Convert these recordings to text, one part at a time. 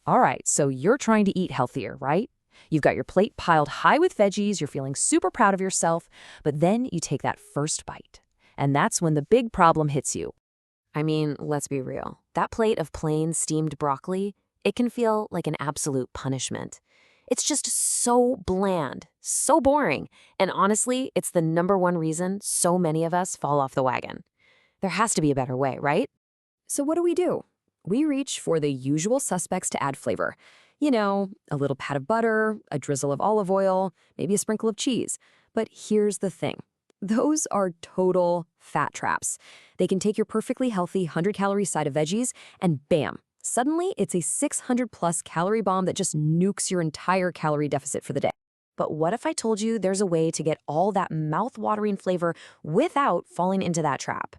All right, so you're trying to eat healthier, right? You've got your plate piled high with veggies, you're feeling super proud of yourself, but then you take that first bite. And that's when the big problem hits you. I mean, let's be real. That plate of plain steamed broccoli, it can feel like an absolute punishment. It's just so bland, so boring, and honestly, it's the number one reason so many of us fall off the wagon. There has to be a better way, right? So what do? We reach for the usual suspects to add flavor. You know, a little pat of butter, a drizzle of olive oil, maybe a sprinkle of cheese. But here's the thing. Those are total fat traps. They can take your perfectly healthy 100-calorie side of veggies and bam, suddenly it's a 600-plus calorie bomb that just nukes your entire calorie deficit for the day. But what if I told you there's a way to get all that mouth-watering flavor without falling into that trap?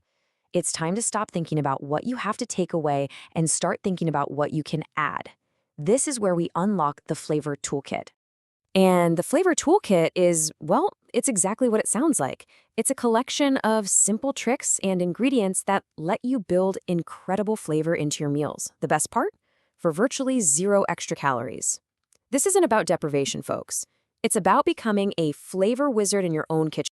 It's time to stop thinking about what you have to take away and start thinking about what you can add. This is where we unlock the flavor toolkit. And the flavor toolkit is, well, it's exactly what it sounds like. It's a collection of simple tricks and ingredients that let you build incredible flavor into your meals. The best part? For virtually 0 extra calories. This isn't about deprivation, folks. It's about becoming a flavor wizard in your own kitchen.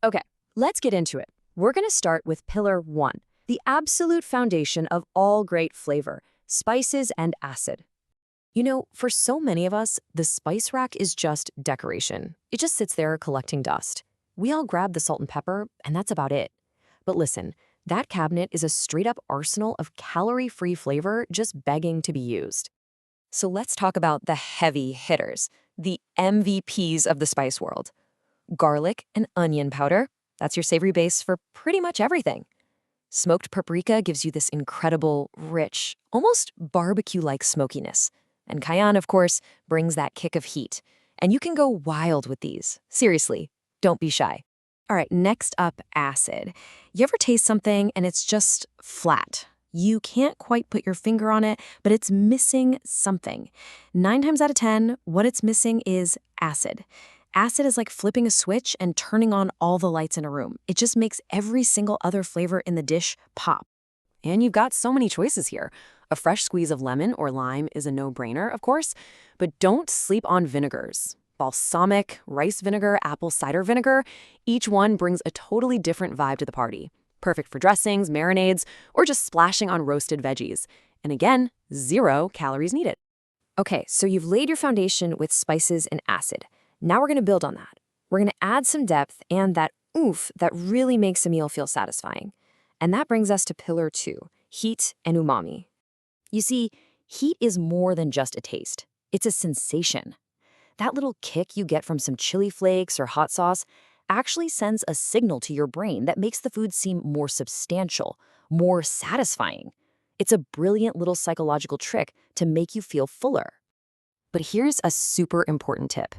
Okay, let's get into it. We're going to start with pillar 1, the absolute foundation of all great flavor, spices and acid. You know, for so many of us, the spice rack is just decoration. It just sits there collecting dust. We all grab the salt and pepper, and that's about it. But listen, that cabinet is a straight-up arsenal of calorie-free flavor just begging to be used. So let's talk about the heavy hitters, the MVPs of the spice world. Garlic and onion powder, that's your savory base for pretty much everything. Smoked paprika gives you this incredible, rich, almost barbecue-like smokiness. And cayenne, of course, brings that kick of heat. And you can go wild with these. Seriously, don't be shy. All right, next up, acid. You ever taste something and it's just flat? You can't quite put your finger on it, but it's missing something. 9 times out of 10, what it's missing is acid. Acid is like flipping a switch and turning on all the lights in a room. It just makes every single other flavor in the dish pop. And you've got so many choices here. A fresh squeeze of lemon or lime is a no-brainer, of course, but don't sleep on vinegars. Balsamic, rice vinegar, apple cider vinegar, each one brings a totally different vibe to the party. Perfect for dressings, marinades, or just splashing on roasted veggies. And again, 0 calories needed. Okay, so you've laid your foundation with spices and acid. Now we're going to build on that. We're going to add some depth and that oomph that really makes a meal feel satisfying. And that brings us to pillar 2, heat and umami. You see, heat is more than just a taste. It's a sensation. That little kick you get from some chili flakes or hot sauce actually sends a signal to your brain that makes the food seem more substantial, more satisfying. It's a brilliant little psychological trick to make you feel fuller. But here's a super important tip.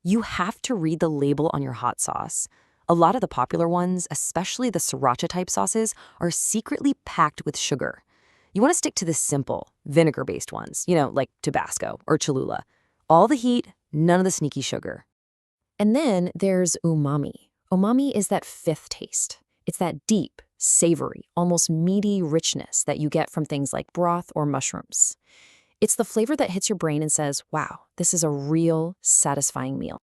You have to read the label on your hot sauce. A lot of the popular ones, especially the sriracha-type sauces, are secretly packed with sugar. You want to stick to the simple, vinegar-based ones, like Tabasco or Cholula. All the heat, none of the sneaky sugar. And then there's umami. Umami is that 5th taste. It's that deep, savory, almost meaty richness that you get from things like broth or mushrooms. It's the flavor that hits your brain and says, wow, this is a real, satisfying meal.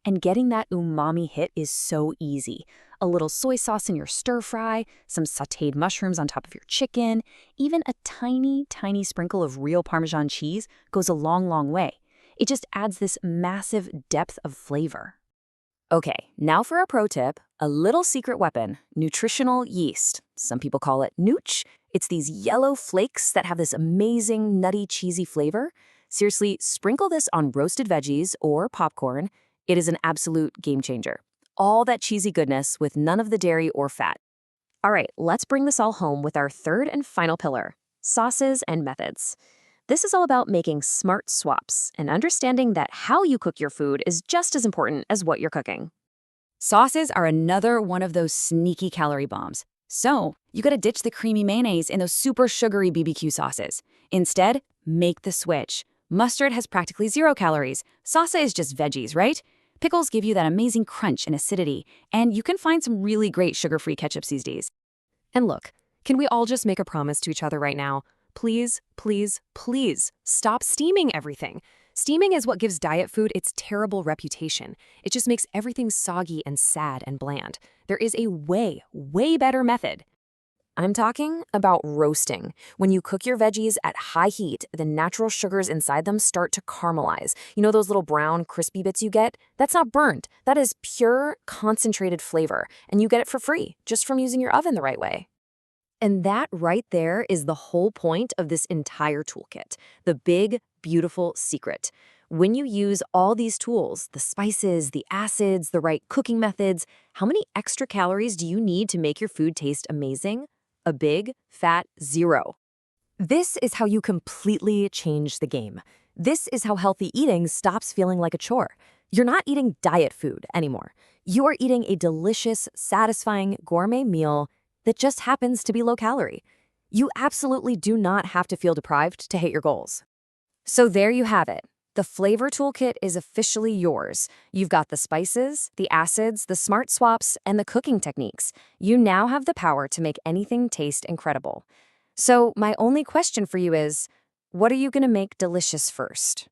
And getting that umami hit is so easy. A little soy sauce in your stir fry, some sautéed mushrooms on top of your chicken, even a tiny, tiny sprinkle of real Parmesan cheese goes a long, long way. It just adds this massive depth of flavor. Okay, now for a pro tip, a little secret weapon, nutritional yeast. Some people call it nooch. It's these yellow flakes that have this amazing, nutty, cheesy flavor. Seriously, sprinkle this on roasted veggies or popcorn. It is an absolute game changer. All that cheesy goodness with none of the dairy or fat. All right, let's bring this all home with our third and final pillar, sauces and methods. This is all about making smart swaps and understanding that how you cook your food is just as important as what you're cooking. Sauces are another one of those sneaky calorie bombs. So, you gotta ditch the creamy mayonnaise and those super sugary BBQ sauces. Instead, make the switch. Mustard has practically 0 calories. Salsa is just veggies, right? Pickles give you that amazing crunch and acidity, and you can find some really great sugar-free ketchups these days. And look, can we all just make a promise to each other right now? please, please, please stop steaming everything. Steaming is what gives diet food its terrible reputation. It just makes everything soggy and sad and bland. There is a way, way better method. I'm talking about roasting. When you cook your veggies at high heat, the natural sugars inside them start to caramelize. You know those little brown, crispy bits you get? That's not burnt. That is pure, concentrated flavor, and you get it for free, just from using your oven the right way. And that right there is the whole point of this entire toolkit, the big, beautiful secret. When you use all these tools, the spices, the acids, the right cooking methods, how many extra calories do you need to make your food taste amazing? A big, fat 0. This is how you completely change the game. This is how healthy eating stops feeling like a chore. You're not eating diet food anymore. You are eating a delicious, satisfying gourmet meal that just happens to be low calorie. You absolutely do not have to feel deprived to hit your goals. So there you have it. The flavor toolkit is officially yours. You've got the spices, the acids, the smart swaps, and the cooking techniques. You now have the power to make anything taste incredible. So my only question for you is, what are you going to make delicious first?